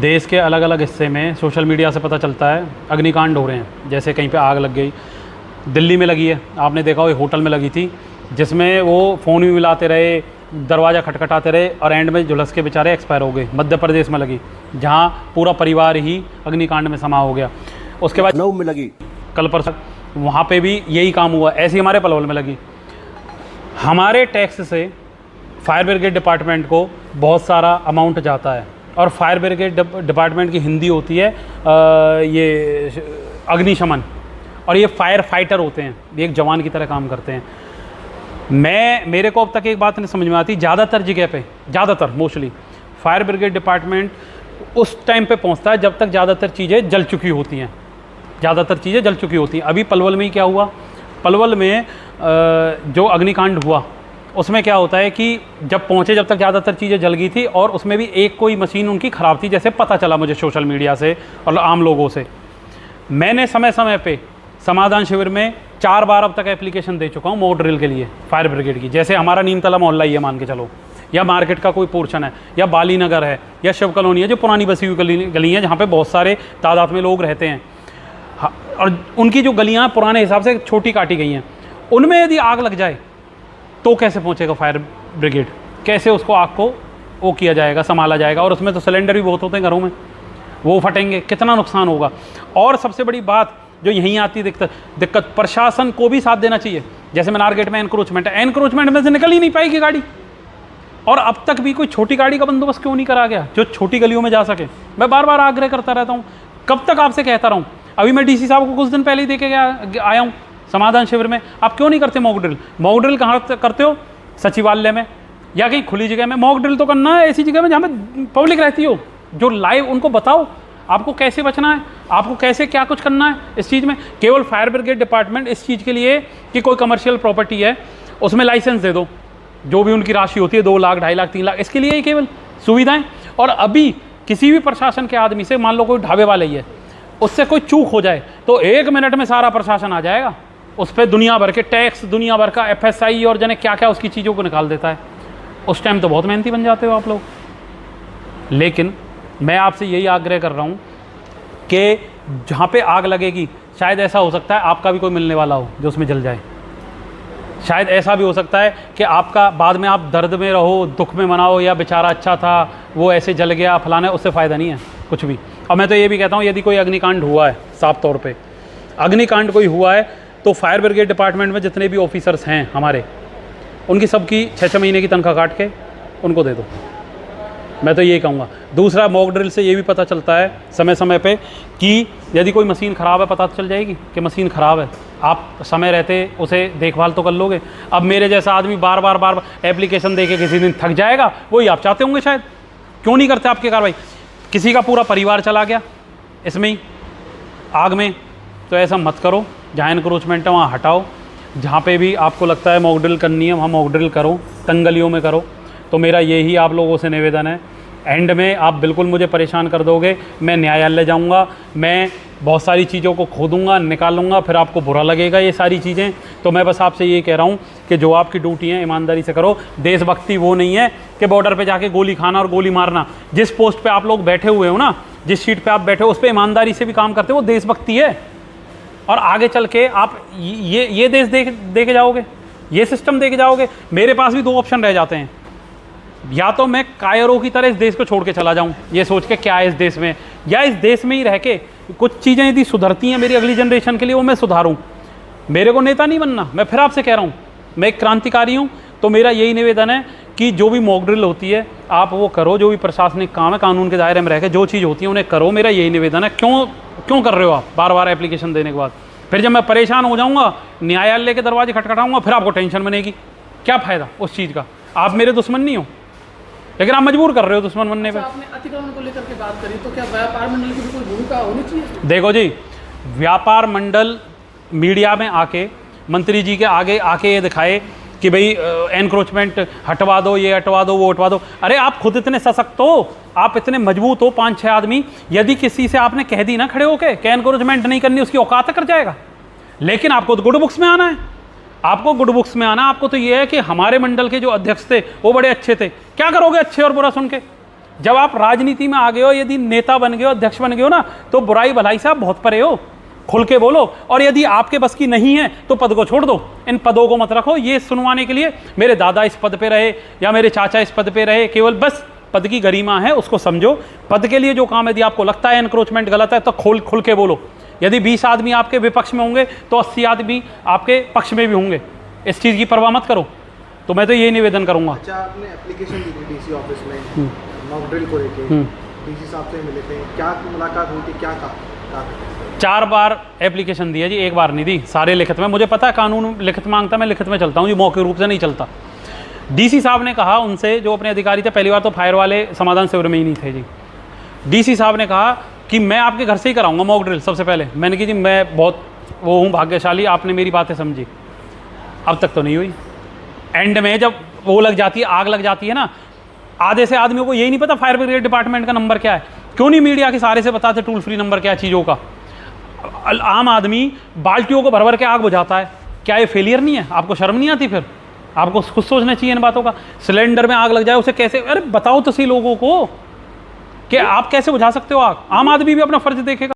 देश के अलग अलग हिस्से में सोशल मीडिया से पता चलता है अग्निकांड हो रहे हैं। जैसे कहीं पे आग लग गई, दिल्ली में लगी है, आपने देखा वो होटल में लगी थी, जिसमें वो फ़ोन भी मिलाते रहे, दरवाज़ा खटखटाते रहे और एंड में झुलस के बेचारे एक्सपायर हो गए। मध्य प्रदेश में लगी, जहाँ पूरा परिवार ही अग्निकांड में समा हो गया। उसके बाद लखनऊ में लगी, कल परसों वहाँ पे भी यही काम हुआ। ऐसे ही हमारे पलवल में लगी। हमारे टैक्स से फायर ब्रिगेड डिपार्टमेंट को बहुत सारा अमाउंट जाता है, और फायर ब्रिगेड डिपार्टमेंट की हिंदी होती है ये अग्निशमन, और ये फायर फाइटर होते हैं, ये एक जवान की तरह काम करते हैं। मेरे को अब तक एक बात नहीं समझ में आती, ज़्यादातर जगह पे, ज़्यादातर मोस्टली फायर ब्रिगेड डिपार्टमेंट उस टाइम पे पहुंचता है जब तक ज़्यादातर चीज़ें जल चुकी होती हैं। ज़्यादातर चीज़ें जल चुकी होती हैं। अभी पलवल में ही क्या हुआ, पलवल में जो अग्निकांड हुआ उसमें क्या होता है कि जब पहुँचे, जब तक ज़्यादातर चीज़ें जल गई थी, और उसमें भी एक कोई मशीन उनकी ख़राब थी, जैसे पता चला मुझे सोशल मीडिया से और आम लोगों से। मैंने समय समय पे समाधान शिविर में 4 बार अब तक एप्लीकेशन दे चुका हूँ मॉक ड्रिल के लिए फायर ब्रिगेड की। जैसे हमारा नीमतला मोहल्ला ही है मान के चलो, या मार्केट का कोई पोर्शन है, या बाली नगर है, या शिव कॉलोनी है, जो पुरानी बसी हुई गली हैं जहाँ पे बहुत सारे तादाद में लोग रहते हैं, और उनकी जो गलियाँ पुराने हिसाब से छोटी काटी गई हैं, उनमें यदि आग लग जाए तो कैसे पहुँचेगा फायर ब्रिगेड? कैसे उसको आग को वो किया जाएगा, संभाला जाएगा? और उसमें तो सिलेंडर भी बहुत होते हैं घरों में, वो फटेंगे, कितना नुकसान होगा। और सबसे बड़ी बात जो यहीं आती है दिक्कत, प्रशासन को भी साथ देना चाहिए। जैसे मनारगेट में एनक्रोचमेंट है, एनक्रोचमेंट में से निकल ही नहीं पाएगी गाड़ी, और अब तक भी कोई छोटी गाड़ी का बंदोबस्त क्यों नहीं करा गया जो छोटी गलियों में जा सके? मैं बार बार आग्रह करता रहता हूँ, कब तक आपसे कहता रहूँ। अभी मैं डीसी साहब को कुछ दिन पहले ही देके आया हूँ समाधान शिविर में। आप क्यों नहीं करते मॉक ड्रिल? मॉक ड्रिल कहाँ करते हो? सचिवालय में या कहीं खुली जगह में। मॉक ड्रिल तो करना है ऐसी जगह में जहाँ पे पब्लिक रहती हो, जो लाइव उनको बताओ आपको कैसे बचना है, आपको कैसे क्या कुछ करना है इस चीज़ में। केवल फायर ब्रिगेड डिपार्टमेंट इस चीज़ के लिए कि कोई कमर्शियल प्रॉपर्टी है उसमें लाइसेंस दे दो, जो भी उनकी राशि होती है 2 लाख 2.5 लाख 3 लाख, इसके लिए ही केवल सुविधाएं। और अभी किसी भी प्रशासन के आदमी से, मान लो कोई ढाबे वाला ही है, उससे कोई चूक हो जाए तो 1 मिनट में सारा प्रशासन आ जाएगा, उस पर दुनिया भर के टैक्स, दुनिया भर का FSI और जाने क्या क्या उसकी चीज़ों को निकाल देता है। उस टाइम तो बहुत मेहनती बन जाते हो आप लोग। लेकिन मैं आपसे यही आग्रह कर रहा हूँ कि जहाँ पे आग लगेगी, शायद ऐसा हो सकता है आपका भी कोई मिलने वाला हो जो उसमें जल जाए। शायद ऐसा भी हो सकता है कि आपका बाद में आप दर्द में रहो, दुख में मनाओ, या बेचारा अच्छा था वो ऐसे जल गया फलाना, उससे फ़ायदा नहीं है कुछ भी। और मैं तो ये भी कहता हूँ, यदि कोई अग्निकांड हुआ है, साफ तौर पे अग्निकांड कोई हुआ है, तो फायर ब्रिगेड डिपार्टमेंट में जितने भी ऑफिसर्स हैं हमारे, उनकी सबकी 6-6 महीने की तनख्वाह काट के उनको दे दो। मैं तो यही कहूँगा। दूसरा, मॉक ड्रिल से ये भी पता चलता है समय समय पे कि यदि कोई मशीन ख़राब है, पता तो चल जाएगी कि मशीन ख़राब है, आप समय रहते उसे देखभाल तो कर लोगे। अब मेरे जैसा आदमी बार बार एप्लीकेशन दे के किसी दिन थक जाएगा, वही आप चाहते होंगे शायद, क्यों नहीं करते आपकी कार्रवाई? किसी का पूरा परिवार चला गया इसमें ही आग में, तो ऐसा मत करो। जहाँ इनक्रोचमेंट है वहाँ हटाओ। जहाँ पे भी आपको लगता है मॉक ड्रिल करनी है वहाँ मॉक ड्रिल करो, तंगलियों में करो। तो मेरा यही आप लोगों से निवेदन है। एंड में आप बिल्कुल मुझे परेशान कर दोगे, मैं न्यायालय जाऊंगा, मैं बहुत सारी चीज़ों को खोदूंगा, निकालूंगा, फिर आपको बुरा लगेगा ये सारी चीज़ें। तो मैं बस आपसे ये कह रहा हूँ कि जो आपकी ड्यूटी है ईमानदारी से करो। देशभक्ति वो नहीं है कि बॉर्डर पे जाके गोली खाना और गोली मारना। जिस पोस्ट पे आप लोग बैठे हुए हो ना, जिस सीट पे आप बैठे हो, उस पर ईमानदारी से भी काम करते हो, वो देशभक्ति है। और आगे चल के आप ये देश दे के जाओगे, ये सिस्टम दे के जाओगे। मेरे पास भी 2 ऑप्शन रह जाते हैं, या तो मैं कायरों की तरह इस देश को छोड़ के चला जाऊं ये सोच के क्या है इस देश में, या इस देश में ही रह के कुछ चीज़ें यदि सुधरती हैं मेरी अगली जनरेशन के लिए, वो मैं सुधारूं। मेरे को नेता नहीं बनना, मैं फिर आपसे कह रहा हूं, मैं एक क्रांतिकारी हूं। तो मेरा यही निवेदन है कि जो भी मॉक ड्रिल होती है आप वो करो, जो भी प्रशासनिक काम है कानून के दायरे में रह के जो चीज़ होती है उन्हें करो। मेरा यही निवेदन है। क्यों कर रहे हो आप बार बार एप्लीकेशन देने के बाद? फिर जब मैं परेशान हो जाऊँगा, न्यायालय के दरवाजे खटखटाऊँगा, फिर आपको टेंशन बनेगी। क्या फ़ायदा उस चीज़ का? आप मेरे दुश्मन नहीं हो, लेकिन आप मजबूर कर रहे हो दुश्मन बनने पे। आपने अतिक्रमण को लेकर के बात करी, तो क्या व्यापार मंडल की भी कोई भूमिका होनी चाहिए? देखो जी, व्यापार मंडल मीडिया में आके मंत्री जी के आगे आके ये दिखाए कि भाई एनक्रोचमेंट हटवा दो, ये हटवा दो, वो हटवा दो। अरे आप खुद इतने सशक्त हो, आप इतने मजबूत हो, 5-6 आदमी, यदि किसी से आपने कह दी ना खड़े होके कि एनक्रोचमेंट नहीं करनी, उसकी औकात कर जाएगा। लेकिन आपको तो गुड बुक्स में आना है, आपको गुड बुक्स में आना। आपको तो ये है कि हमारे मंडल के जो अध्यक्ष थे वो बड़े अच्छे थे। क्या करोगे अच्छे और बुरा सुन के? जब आप राजनीति में आ गए हो, यदि नेता बन गए हो, अध्यक्ष बन गए हो ना, तो बुराई भलाई से आप बहुत परे हो। खुल के बोलो, और यदि आपके बस की नहीं है तो पद को छोड़ दो। इन पदों को मत रखो ये सुनवाने के लिए मेरे दादा इस पद पे रहे या मेरे चाचा इस पद पे रहे, केवल बस पद की गरिमा है, उसको समझो। पद के लिए जो काम यदि आपको लगता है एनक्रोचमेंट गलत है तो खुल के बोलो। यदि 20 आदमी आपके विपक्ष में होंगे तो 80 आदमी आपके पक्ष में भी होंगे, इस चीज़ की परवाह मत करो। तो मैं तो यही निवेदन करूँगा। अच्छा, आपने एप्लीकेशन दी थी डीसी ऑफिस में मॉक ड्रिल को लेके, डीसी साहब से मिले थे, क्या मुलाकात हुई थी, क्या कहा? 4 बार एप्लीकेशन दी है जी, एक बार नहीं दी, सारे लिखित में। मुझे पता है कानून लिखित मांगता, मैं लिखित में चलता हूँ जी, मौखिक रूप से नहीं चलता। डीसी साहब ने कहा उनसे, जो अपने अधिकारी थे, पहली बार तो फायर वाले समाधान शिविर में ही नहीं थे जी। डीसी साहब ने कहा कि मैं आपके घर से ही कराऊंगा मॉक ड्रिल। सबसे पहले मैंने कहा जी मैं बहुत वो हूँ भाग्यशाली, आपने मेरी बातें समझी। अब तक तो नहीं हुई। एंड में जब वो लग जाती है, आग लग जाती है ना, आधे से आदमियों को यही नहीं पता फायर ब्रिगेड डिपार्टमेंट का नंबर क्या है। क्यों नहीं मीडिया के सारे से बताते टोल फ्री नंबर क्या है चीज़ों का। आम आदमी बाल्टियों को भर भर के आग बुझाता है, क्या ये फेलियर नहीं है? आपको शर्म नहीं आती? फिर आपको खुद सोचना चाहिए इन बातों का। सिलेंडर में आग लग जाए उसे कैसे, अरे बताओ तो सही लोगों को कि आप कैसे बुझा सकते हो आग। आम आदमी भी अपना फर्ज देखेगा।